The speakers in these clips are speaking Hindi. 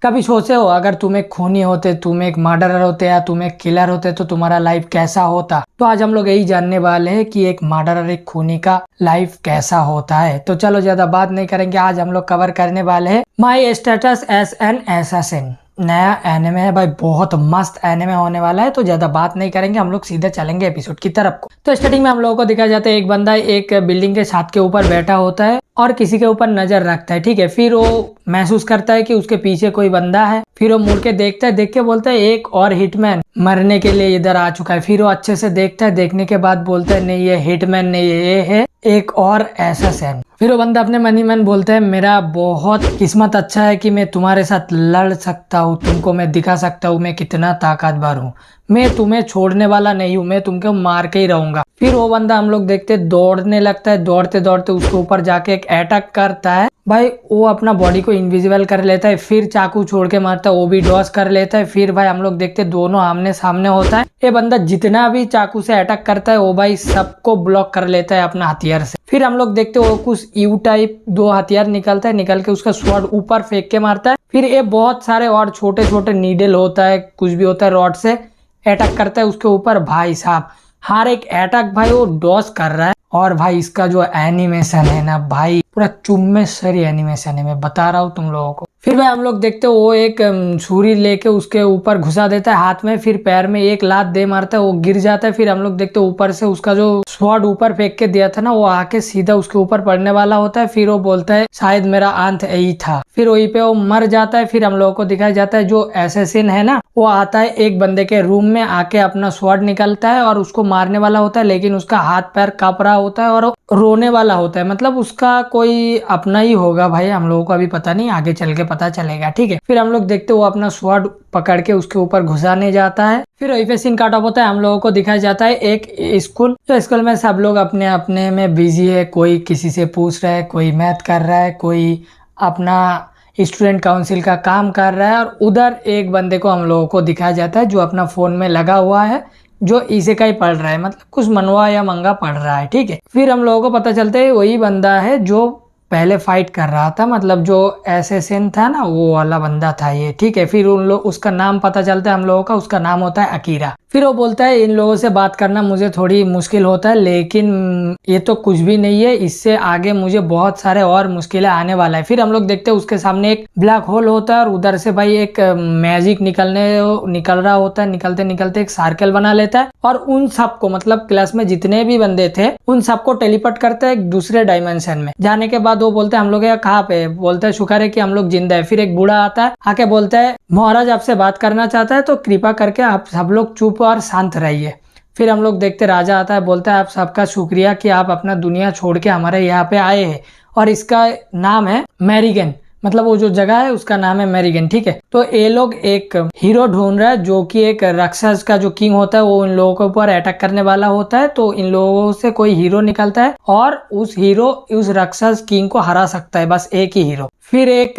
कभी सोचे हो अगर तुम एक खूनी होते, तुम एक मर्डरर होते या तुम एक किलर होते तो तुम्हारा लाइफ कैसा होता। तो आज हम लोग यही जानने वाले हैं कि एक मर्डरर, एक खूनी का लाइफ कैसा होता है। तो चलो ज्यादा बात नहीं करेंगे, आज हम लोग कवर करने वाले हैं my status as an assassin. नया एनिमे है भाई, बहुत मस्त एनिमे होने वाला है। तो ज्यादा बात नहीं करेंगे, हम लोग सीधे चलेंगे एपिसोड की तरफ को। तो स्टार्टिंग में हम लोगों को दिखाया जाता है एक बंदा एक बिल्डिंग के छत के ऊपर बैठा होता है और किसी के ऊपर नजर रखता है, ठीक है। फिर वो महसूस करता है कि उसके पीछे कोई बंदा है। फिर वो मुड़ के देखता है, देख के बोलता है एक और हिटमैन मरने के लिए इधर आ चुका है। फिर वो अच्छे से देखता है, देखने के बाद बोलता है नहीं ये हिटमैन नहीं है, ये है एक और एसासिन। फिर वो बंदा अपने मन ही मन बोलता है मेरा बहुत किस्मत अच्छा है कि मैं तुम्हारे साथ लड़ सकता हूँ, तुमको मैं दिखा सकता हूँ मैं कितना ताकतवर हूँ, मैं तुम्हें छोड़ने वाला नहीं हूँ, मैं तुमको मार के ही रहूंगा। फिर वो बंदा हम लोग देखते दौड़ने लगता है, दौड़ते दौड़ते उसके ऊपर जाके एक अटैक करता है भाई। वो अपना बॉडी को इनविजिबल कर लेता है, फिर चाकू छोड़ के मारता है, वो भी डॉस कर लेता है। फिर भाई हम लोग देखते दोनों आमने सामने होता है। ये बंदा जितना भी चाकू से अटैक करता है वो भाई सबको ब्लॉक कर लेता है अपना हथियार से। फिर हम लोग देखते वो कुछ यू टाइप दो हथियार निकलता है, निकल के उसका स्वॉर्ड ऊपर फेंक के मारता है। फिर ये बहुत सारे और छोटे छोटे नीडल होता है, कुछ भी होता है, रॉड से अटैक करता है उसके ऊपर। भाई साहब हर एक अटैक भाई वो डॉस कर रहा है। और भाई इसका जो एनिमेशन है ना भाई, पूरा चुम्मे सरी एनिमेशन है, मैं बता रहा हूँ तुम लोगों को। फिर भाई हम लोग देखते वो एक छुरी लेके उसके ऊपर घुसा देता है हाथ में, फिर पैर में एक लात दे मारता है, वो गिर जाता है। फिर हम लोग देखते ऊपर से उसका जो स्वॉर्ड ऊपर फेंक के दिया था ना, वो आके सीधा उसके ऊपर पड़ने वाला होता है। फिर वो बोलता है शायद मेरा अंत यही था। फिर वहीं पे वो मर जाता है। फिर हम लोगों को दिखाया जाता है जो एसेसिन है ना, वो आता है एक बंदे के रूम में, आके अपना स्वॉर्ड निकालता है और उसको मारने वाला होता है, लेकिन उसका हाथ पैर कांप रहा होता है और रोने वाला होता है। मतलब उसका कोई अपना ही होगा भाई, हम लोगों को अभी पता नहीं, आगे चल के पता चलेगा, ठीक है। फिर हम लोग देखते वो अपना स्वॉर्ड पकड़ के उसके ऊपर घुसाने जाता है। फिर वहीं पे सीन काट ऑफ होता है। हम लोगों को दिखाया जाता है एक स्कूल, जो स्कूल में सब लोग अपने अपने में बिजी है, कोई किसी से पूछ रहा है, कोई मैथ कर रहा है, कोई अपना स्टूडेंट काउंसिल का काम कर रहा है। और उधर एक बंदे को हम लोगों को दिखाया जाता है जो अपना फोन में लगा हुआ है, जो इसे का ही पढ़ रहा है, मतलब कुछ मनवा या मंगा पढ़ रहा है, ठीक है। फिर हम लोगों को पता चलता है वही बंदा है जो पहले फाइट कर रहा था, मतलब जो एसेसिन था ना वो वाला बंदा था ये, ठीक है। फिर उन लोग उसका नाम पता चलता है हम लोगों का, उसका नाम होता है अकीरा। फिर वो बोलता है इन लोगों से बात करना मुझे थोड़ी मुश्किल होता है, लेकिन ये तो कुछ भी नहीं है, इससे आगे मुझे बहुत सारे और मुश्किलें आने वाला है। फिर हम लोग देखते हैं उसके सामने एक ब्लैक होल होता है और उधर से भाई एक मैजिक निकल रहा होता है। निकलते निकलते एक सर्कल बना लेता है और उन सबको, मतलब क्लास में जितने भी बंदे थे उन सबको टेलीपोर्ट करता है एक दूसरे डायमेंशन में। जाने के बाद वो बोलते हैं हम लोग कहाँ पे, बोलते हैं शुक्र है कि हम लोग जिंदा है। फिर एक बूढ़ा आता है, आके बोलता है महाराज आपसे बात करना चाहता है, तो कृपा करके आप सब लोग चुप और शांत रहिए। फिर हम लोग देखते राजा आता है, बोलता है आप सबका शुक्रिया कि आप अपना दुनिया छोड़ के हमारे यहाँ पे आए हैं, और इसका नाम है मैरिगन, मतलब वो जो जगह है उसका नाम है मैरिगन, ठीक है। तो ये लोग एक हीरो ढूंढ रहा है जो कि एक राक्षस का जो किंग होता है वो इन लोगों के ऊपर अटैक करने वाला होता है। तो इन लोगों से कोई हीरो निकलता है और उस हीरो उस राक्षस किंग को हरा सकता है, बस एक ही हीरो। फिर एक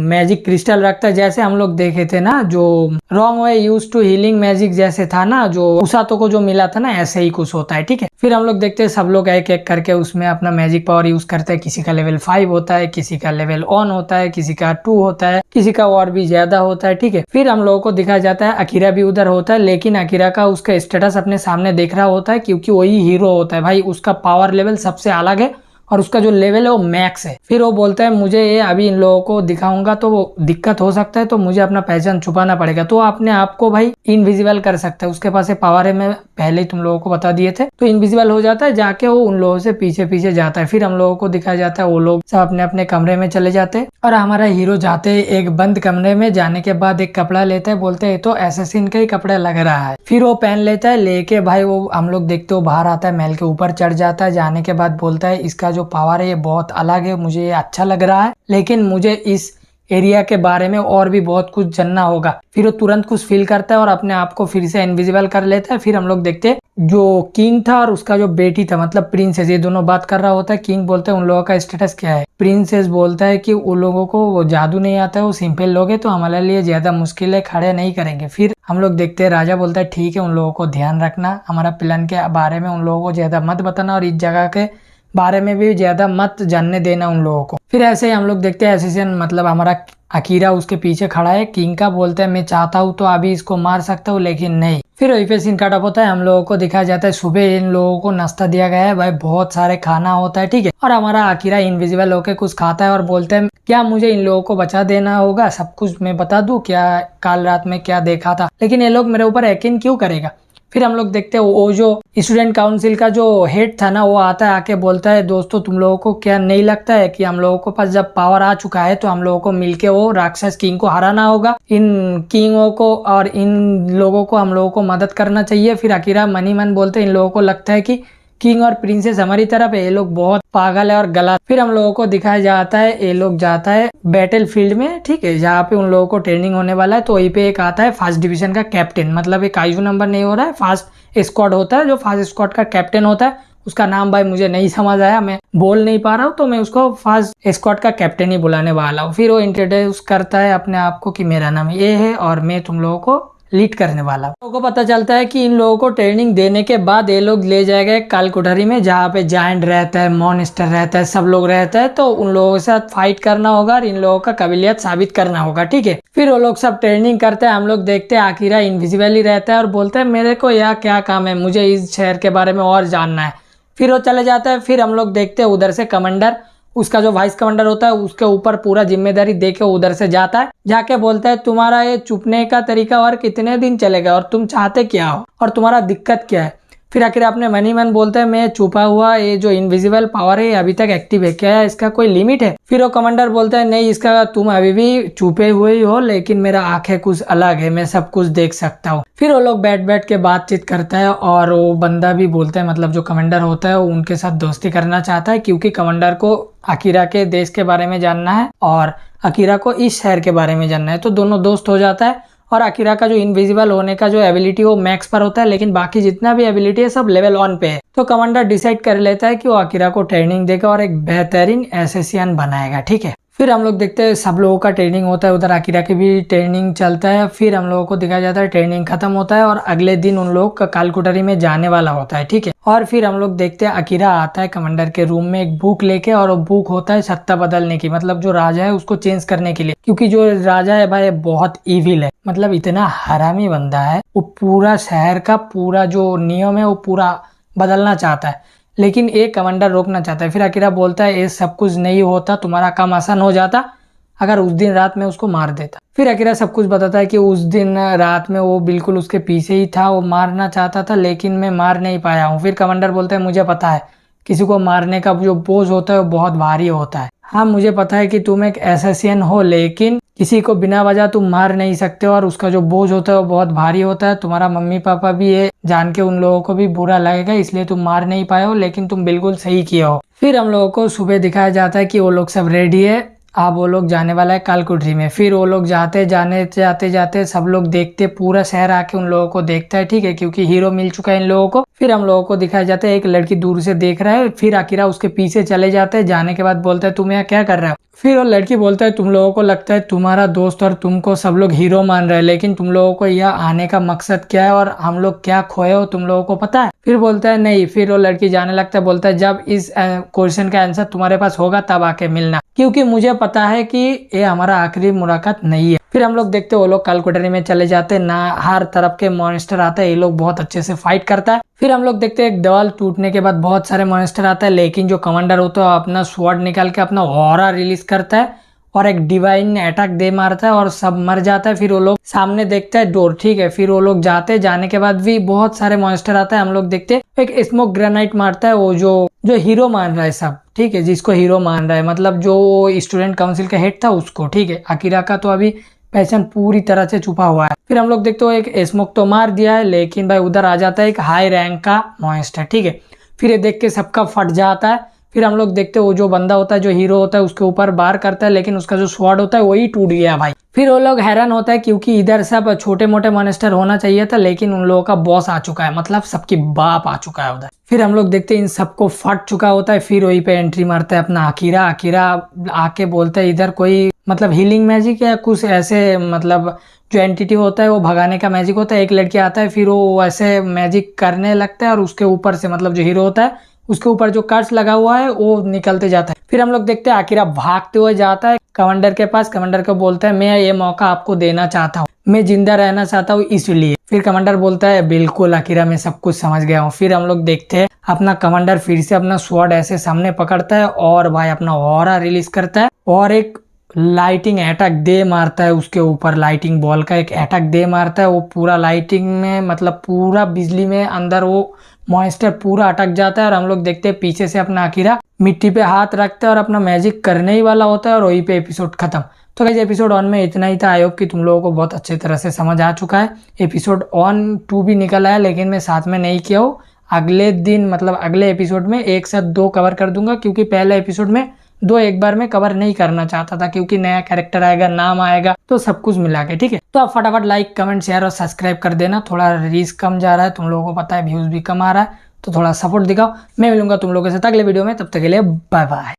मैजिक क्रिस्टल रखता है, जैसे हम लोग देखे थे ना जो wrong way use to healing magic जैसे था ना, जो उसातो को जो मिला था ना, ऐसे ही कुछ होता है, ठीक है। फिर हम लोग देखते हैं सब लोग एक एक करके उसमें अपना मैजिक पावर यूज करते हैं। किसी का लेवल 5 होता है, किसी का लेवल 1 होता है, किसी का 2 होता है, किसी का और भी ज्यादा होता है, ठीक है। फिर हम लोगों को दिखाया जाता है अकीरा भी उधर होता है, लेकिन अकीरा का उसका स्टेटस अपने सामने देख रहा होता है, क्योंकि वही हीरो होता है भाई, उसका पावर लेवल सबसे अलग है और उसका जो लेवल है वो मैक्स है। फिर वो बोलता है मुझे ये अभी इन लोगों को दिखाऊंगा तो वो दिक्कत हो सकता है, तो मुझे अपना पहचान छुपाना पड़ेगा। तो अपने आप को भाई इनविजिबल कर सकता है, उसके पास पावर है, मैं पहले ही तुम लोगों को बता दिए थे। तो इनविजिबल हो जाता है, जाके वो उन लोगों से पीछे पीछे जाता है। फिर हम लोगों को दिखाया जाता है वो लोग सब अपने अपने कमरे में चले जाते हैं और हमारा हीरो जाते हैं एक बंद कमरे में। जाने के बाद एक कपड़ा लेता है, बोलते है तो एसेसिन का ही कपड़ा लग रहा है। फिर वो पहन लेता है, लेके भाई वो हम लोग देखते हो बाहर आता है, महल के ऊपर चढ़ जाता है। जाने के बाद बोलता है इसका जो पावर है ये बहुत अलग है, मुझे ये अच्छा लग रहा है, लेकिन मुझे इस एरिया के बारे में और भी बहुत कुछ जानना होगा। फिर वो तुरंत कुछ फील करता है और अपने आप को फिर से इनविजिबल कर लेता है। फिर हम लोग देखते हैं जो किंग था और उसका जो बेटी था, मतलब प्रिंसेस, ये दोनों बात कर रहा होता है। किंग बोलता है उन लोगों का स्टेटस क्या है। प्रिंसेस बोलता है कि उन लोगों को वो जादू नहीं आता है, वो सिंपल लोग है, तो हमारे लिए ज्यादा मुश्किल है, खड़े नहीं करेंगे। फिर हम लोग देखते हैं राजा बोलता है ठीक है, उन लोगों को ध्यान रखना, हमारा प्लान के बारे में उन लोगों को ज्यादा मत बताना और इस जगह के बारे में भी ज्यादा मत जानने देना उन लोगों को। फिर ऐसे ही हम लोग देखते हैं एसेसिन, मतलब हमारा अकीरा उसके पीछे खड़ा है। किंग का बोलता है मैं चाहता हूँ तो अभी इसको मार सकता हूँ लेकिन नहीं। फिर वहीं पे सीन कट ऑफ होता है। हम लोगों को दिखाया जाता है सुबह इन लोगों को नाश्ता दिया गया है भाई, बहुत सारे खाना होता है, ठीक है। और हमारा अकीरा इनविजिबल होकर कुछ खाता है और बोलते हैं क्या मुझे इन लोगों को बचा देना होगा, सब कुछ मैं बता दूं क्या काल रात में क्या देखा था, लेकिन ये लोग मेरे ऊपर यकीन क्यों करेगा। फिर हम लोग देखते हैं वो जो स्टूडेंट काउंसिल का जो हेड था ना, वो आता है, आके बोलता है दोस्तों तुम लोगों को क्या नहीं लगता है कि हम लोगों को पास जब पावर आ चुका है तो हम लोगों को मिलके वो राक्षस किंग को हराना होगा, इन किंगों को और इन लोगों को हम लोगों को मदद करना चाहिए। फिर अकीरा मनी मन बोलते हैं इन लोगों को लगता है कि किंग और प्रिंसेस हमारी तरफ है, ये लोग बहुत पागल है और गलत। फिर हम लोगों को दिखाया जाता है ये लोग जाता है बैटल फील्ड में, ठीक है, जहाँ पे उन लोगों को ट्रेनिंग होने वाला है। तो वहीं पे एक आता है फर्स्ट डिवीजन का कैप्टन, मतलब एक आईजू नंबर नहीं हो रहा है, फास्ट स्क्वाड होता है, जो फास्ट स्क्वाड का कैप्टन होता है उसका नाम भाई मुझे नहीं समझ आया, मैं बोल नहीं पा रहा हूँ, तो मैं उसको फास्ट स्क्वाड का कैप्टन ही बुलाने वाला हूँ। फिर वो इंट्रोड्यूस करता है अपने आप को कि मेरा नाम ये है और मैं तुम लोगों को लीड करने वाला हूँ। लोगों को पता चलता है कि इन लोगों को ट्रेनिंग देने के बाद ये लोग ले जाएंगे काल कोठरी में, जहाँ पे जायंट रहता है, मॉन्स्टर रहता है, सब लोग रहता है। तो उन लोगों के साथ फाइट करना होगा और इन लोगों का काबिलियत साबित करना होगा, ठीक है। फिर वो लोग सब ट्रेनिंग करते हैं। हम लोग देखते हैं अकीरा इनविजिबल ही रहता है और बोलते हैं मेरे को यहाँ क्या काम है, मुझे इस शहर के बारे में और जानना है। फिर वो चले जाता है। फिर हम लोग देखते हैं उधर से कमांडर, उसका जो वाइस कमांडर होता है उसके ऊपर पूरा जिम्मेदारी देके उधर से जाता है, जाके बोलता है तुम्हारा ये छुपने का तरीका और कितने दिन चलेगा और तुम चाहते क्या हो और तुम्हारा दिक्कत क्या है। फिर आखिर अपने मनी मन बोलता है मैं छुपा हुआ ये जो इनविजिबल पावर है अभी तक एक्टिव है, क्या है इसका कोई लिमिट है। फिर वो कमांडर बोलता है नहीं, इसका तुम अभी भी छुपे हुए ही हो, लेकिन मेरा आंखें कुछ अलग है, मैं सब कुछ देख सकता हूँ। फिर वो लोग बैठ बैठ के बातचीत करता है और वो बंदा भी बोलता है, मतलब जो कमांडर होता है वो उनके साथ दोस्ती करना चाहता है, क्योंकि कमांडर को अकीरा के देश के बारे में जानना है और अकीरा को इस शहर के बारे में जानना है। तो दोनों दोस्त हो जाता है और अकीरा का जो इनविजिबल होने का जो एबिलिटी वो मैक्स पर होता है, लेकिन बाकी जितना भी एबिलिटी है सब लेवल 1 पे है। तो कमांडर डिसाइड कर लेता है कि वो अकीरा को ट्रेनिंग देगा और एक बेहतरीन एसएससीएन बनाएगा, ठीक है। फिर हम लोग देखते हैं सब लोगों का ट्रेनिंग होता है, उधर अकीरा की भी ट्रेनिंग चलता है। फिर हम लोगों को दिखाया जाता है ट्रेनिंग खत्म होता है और अगले दिन उन लोग कालकुटरी में जाने वाला होता है, ठीक है। और फिर हम लोग देखते हैं अकीरा आता है कमांडर के रूम में एक बुक लेके, और वो बुक होता है सत्ता बदलने की, मतलब जो राजा है उसको चेंज करने के लिए, क्योंकि जो राजा है भाई बहुत इविल है, मतलब इतना हरामी बंदा है, वो पूरा शहर का पूरा जो नियम है वो पूरा बदलना चाहता है, लेकिन एक कमांडर रोकना चाहता है। फिर अकीरा बोलता है ये सब कुछ नहीं होता, तुम्हारा काम आसान हो जाता अगर उस दिन रात में उसको मार देता। फिर अकीरा सब कुछ बताता है कि उस दिन रात में वो बिल्कुल उसके पीछे ही था, वो मारना चाहता था लेकिन मैं मार नहीं पाया हूँ। फिर कमांडर बोलता है मुझे पता है किसी को मारने का जो बोझ होता है वो बहुत भारी होता है। हाँ मुझे पता है कि तुम एक एसेसियन हो, लेकिन किसी को बिना वजह तुम मार नहीं सकते हो और उसका जो बोझ होता है वो बहुत भारी होता है। तुम्हारा मम्मी पापा भी ये जान के उन लोगों को भी बुरा लगेगा, इसलिए तुम मार नहीं पाए हो, लेकिन तुम बिल्कुल सही किए हो। फिर हम लोगों को सुबह दिखाया जाता है कि वो लोग सब रेडी है, अब वो लोग जाने वाला है कालकुटरी में। फिर वो लोग जाते जाते सब लोग देखते, पूरा शहर आके उन लोगों को देखता है, ठीक है, क्योंकि हीरो मिल चुका है इन लोगों को। फिर हम लोगों को दिखाया जाता है एक लड़की दूर से देख रहा है। फिर अकीरा उसके पीछे चले जाते हैं, जाने के बाद बोलता है तुम यहाँ क्या कर रहे हो। फिर वो लड़की बोलता है तुम लोगों को लगता है तुम्हारा दोस्त और तुमको सब लोग हीरो मान रहे हैं, लेकिन तुम लोगों को यहाँ आने का मकसद क्या है और हम लोग क्या खोए हो तुम लोगों को पता है। फिर बोलता है नहीं। फिर वो लड़की जाने लगता है, बोलता है जब इस क्वेश्चन का आंसर तुम्हारे पास होगा तब आके मिलना, क्योंकि मुझे पता है कि ये हमारा आखिरी मुलाकात नहीं है। फिर हम लोग देखते वो लोग कालकुटरी में चले जाते ना, हर तरफ के मॉन्स्टर आता है, ये लोग बहुत अच्छे से फाइट करता है। फिर हम लोग देखते हैं एक दीवार टूटने के बाद बहुत सारे मॉन्स्टर आता है, लेकिन जो कमांडर होता है अपना स्वॉर्ड निकाल के अपना ऑरा रिलीज करता है और एक डिवाइन अटैक दे मारता है और सब मर जाता है। फिर वो लोग सामने देखते हैं डोर, ठीक है। फिर वो लोग जाने के बाद भी बहुत सारे मॉन्स्टर आता है। हम लोग देखते हैं एक स्मोक ग्रेनाइट मारता है वो जो हीरो मान रहा है सब, ठीक है, जिसको हीरो मान रहा है, मतलब जो स्टूडेंट काउंसिल का हेड था उसको, ठीक है। अकीरा का तो अभी पहचान पूरी तरह से छुपा हुआ है। फिर हम लोग देखते हो एक स्मोक तो मार दिया है, लेकिन भाई उधर आ जाता है एक हाई रैंक का मॉन्स्टर, ठीक है। फिर ये देख के सबका फट जाता है। फिर हम लोग देखते हैं वो जो बंदा होता है जो हीरो होता है उसके ऊपर बार करता है, लेकिन उसका जो स्वॉर्ड होता है वही टूट गया भाई। फिर वो लोग हैरान होता है क्योंकि इधर सब छोटे मोटे मॉन्स्टर होना चाहिए था, लेकिन उन लोगों का बॉस आ चुका है, मतलब सबकी बाप आ चुका है उधर। फिर हम लोग देखते हैं इन सबको फट चुका होता है। फिर वहीं पे एंट्री मारता है अपना अकीरा आके बोलता है इधर कोई मतलब हीलिंग मैजिक या कुछ ऐसे, मतलब जो एंटिटी होता है वो भगाने का मैजिक होता है। एक लड़की आता है, फिर वो ऐसे मैजिक करने लगता है और उसके ऊपर से मतलब जो हीरो होता है उसके ऊपर जो कर्स लगा हुआ है वो निकलते जाता है। फिर हम लोग देखते हैं आकिरा भागते हुए जाता है कमांडर के पास, कमांडर को बोलता है मैं ये मौका आपको देना चाहता हूँ, मैं जिंदा रहना चाहता हूँ इसलिए। फिर कमांडर बोलता है बिल्कुल आकिरा, मैं सब कुछ समझ गया हूँ। फिर हम लोग देखते हैं अपना कमांडर फिर से अपना स्वॉर्ड ऐसे सामने पकड़ता है और भाई अपना ऑरा रिलीज करता है और एक लाइटिंग अटैक दे मारता है उसके ऊपर, लाइटिंग बॉल का एक अटैक दे मारता है। वो पूरा लाइटिंग में मतलब पूरा बिजली में अंदर वो मॉन्स्टर पूरा अटक जाता है और हम लोग देखते हैं पीछे से अपना आकिरा मिट्टी पे हाथ रखता है और अपना मैजिक करने ही वाला होता है और वहीं पे एपिसोड खत्म। तो गाइस एपिसोड 1 में इतना ही था। आई होप कि तुम लोगों को बहुत अच्छे तरह से समझ आ चुका है। एपिसोड 1-2 भी निकल आया लेकिन मैं साथ में नहीं किया हूँ। अगले दिन मतलब अगले एपिसोड में एक साथ 2 कवर कर दूंगा, क्योंकि पहले एपिसोड में 2 एक बार में कवर नहीं करना चाहता था, क्योंकि नया कैरेक्टर आएगा, नाम आएगा, तो सब कुछ मिला के। ठीक है, तो आप फटाफट लाइक कमेंट शेयर और सब्सक्राइब कर देना। थोड़ा रीच कम जा रहा है, तुम लोगों को पता है, व्यूज भी कम आ रहा है, तो थोड़ा सपोर्ट दिखाओ। मैं मिलूंगा तुम लोगों के साथ अगले वीडियो में, तब तक के लिए बाय बाय।